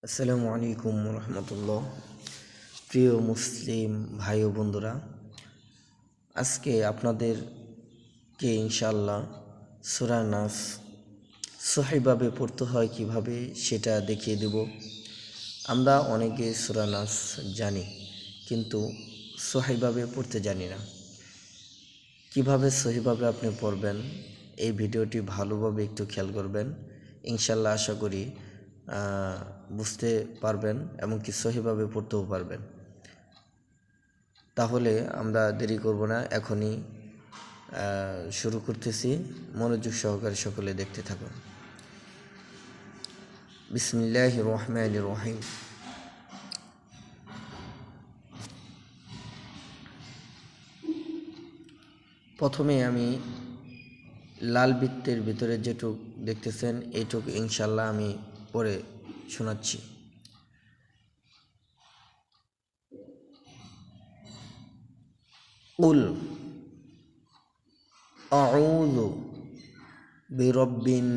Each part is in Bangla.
আসসালামু আলাইকুম রহমতুল্লাহ। প্রিয় মুসলিম ভাই ও বন্ধুরা, আজকে আপনাদেরকে ইনশাআল্লাহ সূরা নাস সহিভাবে পড়তে হয় কিভাবে সেটা দেখিয়ে দেব। আমরা অনেকে সূরা নাস জানি, কিন্তু সহিভাবে পড়তে জানি না। কিভাবে সহিভাবে আপনি পড়বেন, এই ভিডিওটি ভালোভাবে একটু খেয়াল করবেন। ইনশাআল্লাহ আশা করি বুঝতে পারবেন এবং কি সহিভাবে পড়তেও পারবেন। তাহলে আমরা দেরি করব না, এখনই শুরু করতেছি। মনোযোগ সহকারে সকলে দেখতে থাকুন। বিসমিল্লাহির রহমানির রহিম। প্রথমে আমি লাল বৃত্তের ভিতরে যেটুক দেখতেছেন এইটুক ইনশাআল্লাহ আমি পড়ে শোনাচ্ছি। কুল আউযু বিরব্বিন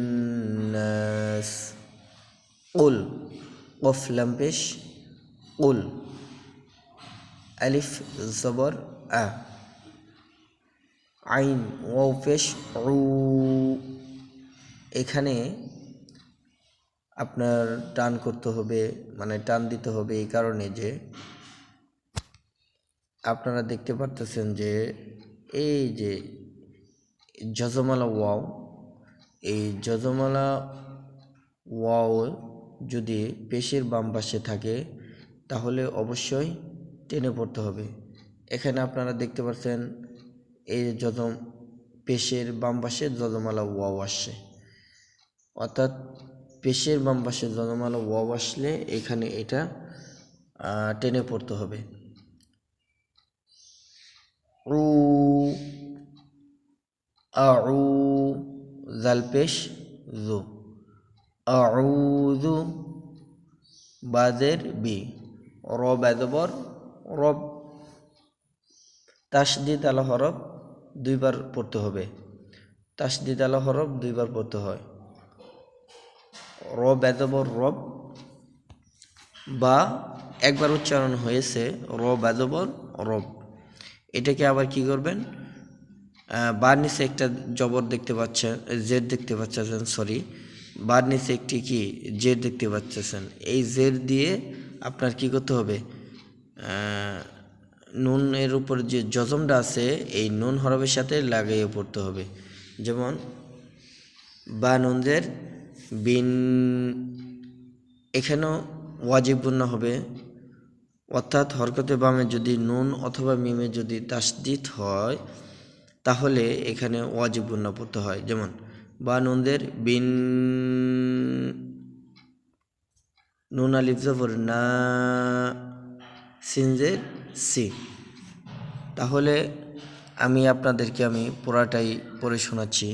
নাস। কুল কফ লাম পেশ কুল, আলিফ জবর আ, আইন ওয়াও পেশ উ। এখানে আপনার টান করতে হবে, মানে টান দিতে হবে এই কারণে যে আপনারা দেখতে পারতেছেন যে এই যে যজমালা ওয়াও, এই যজমালা ওয়াও যদি পেশের বাম পাশে থাকে তাহলে অবশ্যই টেনে পড়তে হবে। এখানে আপনারা দেখতে পাচ্ছেন এই যজম পেশের বাম পাশে যজমালা ওয়াও আসছে, অর্থাৎ পেশের বাম পাশে যজমালা ওয়াও আসলে এখানে এটা টেনে পড়তে হবে। উ আউ জাল পেশ জু, আউযু বাজের বি, র বাজবর রব, তাসদিদ আলা হরফ দুইবার পড়তে হবে। তাসদিদ আলা হরফ দুইবার পড়তে হয়। র বাজবর রব, বা একবার উচ্চারণ হয়েছে র বাজবর রব, এটাকে আবার কি করবেন, বার নিচে একটা জবর দেখতে পাচ্ছেন, জের দেখতে পাচ্ছেন, সরি, বার নিচে একটি কি জের দেখতে পাচ্ছেন। এই জের দিয়ে আপনার কি করতে হবে, নুন এর উপর যে জজমটা আছে এই নুন হরফের সাথে লাগিয়ে পড়তে হবে। যেমন বা নুনজের বিন, এখানেও ওয়াজিব গুন্না হবে, অর্থাৎ হরকতে বামে যদি নুন অথবা মিমে যদি তাসদিদ হয় তাহলে এখানে ওয়াজিব গুন্না পড়তে হয়। যেমন বা নুনদের বিন, নুন আলিফ জবর না, সিনজের সি। তাহলে আপনাদেরকে পুরাটাই পড়ে শোনাচ্ছি।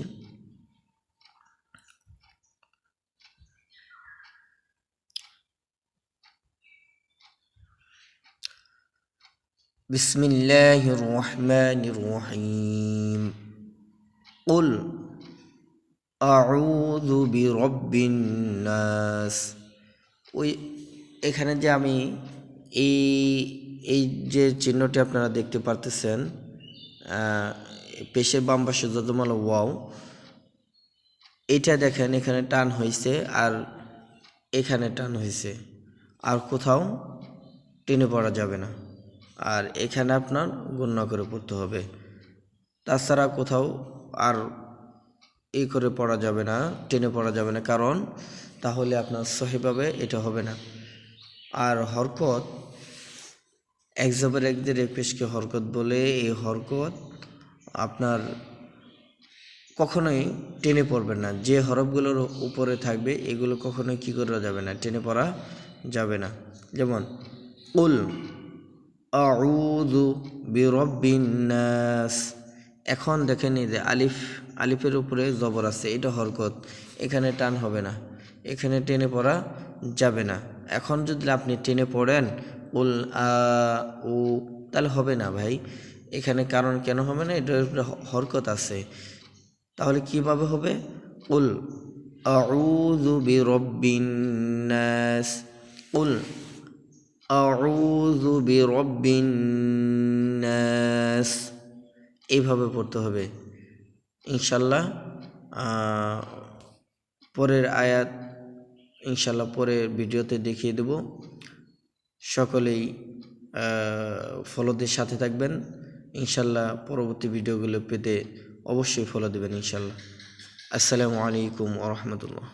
বিসমিল্লাহির রহমানির রহিম। কুল আউযু বিরব্বিন নাস। ওই এখানে যে আমি এই এই যে চিহ্নটি আপনারা দেখতে পারতেছেন, পেশের বাম পাশে যজমালা ওয়াও, এটা দেখেন এখানে টান হয়েছে আর এখানে টান হয়েছে, আর কোথাও টেনে পড়া যাবে না। আর এখানে আপনার গণ্য করে পড়তে হবে, তাছাড়া কোথাও আর এই করে পড়া যাবে না, টেনে পড়া যাবে না, কারণ তাহলে আপনার সহিভাবে এটা হবে না। আর হরকত এক জবর এক জের এক পেশকে হরকত বলে, এই হরকত আপনার কখনোই টেনে পড়বেন না। যে হরফগুলোর উপরে থাকবে এগুলো কখনোই কী করা যাবে না, টেনে পড়া যাবে না। যেমন কুল আউযু বিরব্বিন নাস। এখন দেখেন এই যে আলিফের উপরে জবর আছে, এটা হরকত, এখানে টান হবে না, এখানে টেনে পড়া যাবে না। এখন যদি আপনি টেনে পড়েন উল আ উ, তাহলে হবে না ভাই এখানে। কারণ কেন হবে না, এটার উপরে হরকত আছে। তাহলে কিভাবে হবে, কুল আউযু বিরব্বিন নাস, কুল আউযু বিরাব্বিন নাস, এইভাবে পড়তে হবে ইনশাল্লাহ। পরের আয়াত ইনশাল্লাহ পরের ভিডিওতে দেখিয়ে দেব। সকলেই ফলোদের সাথে থাকবেন ইনশাল্লাহ। পরবর্তী ভিডিওগুলো পেতে অবশ্যই ফলো দেবেন ইনশাল্লাহ। আসসালামু আলাইকুম ওয়া রাহমাতুল্লাহ।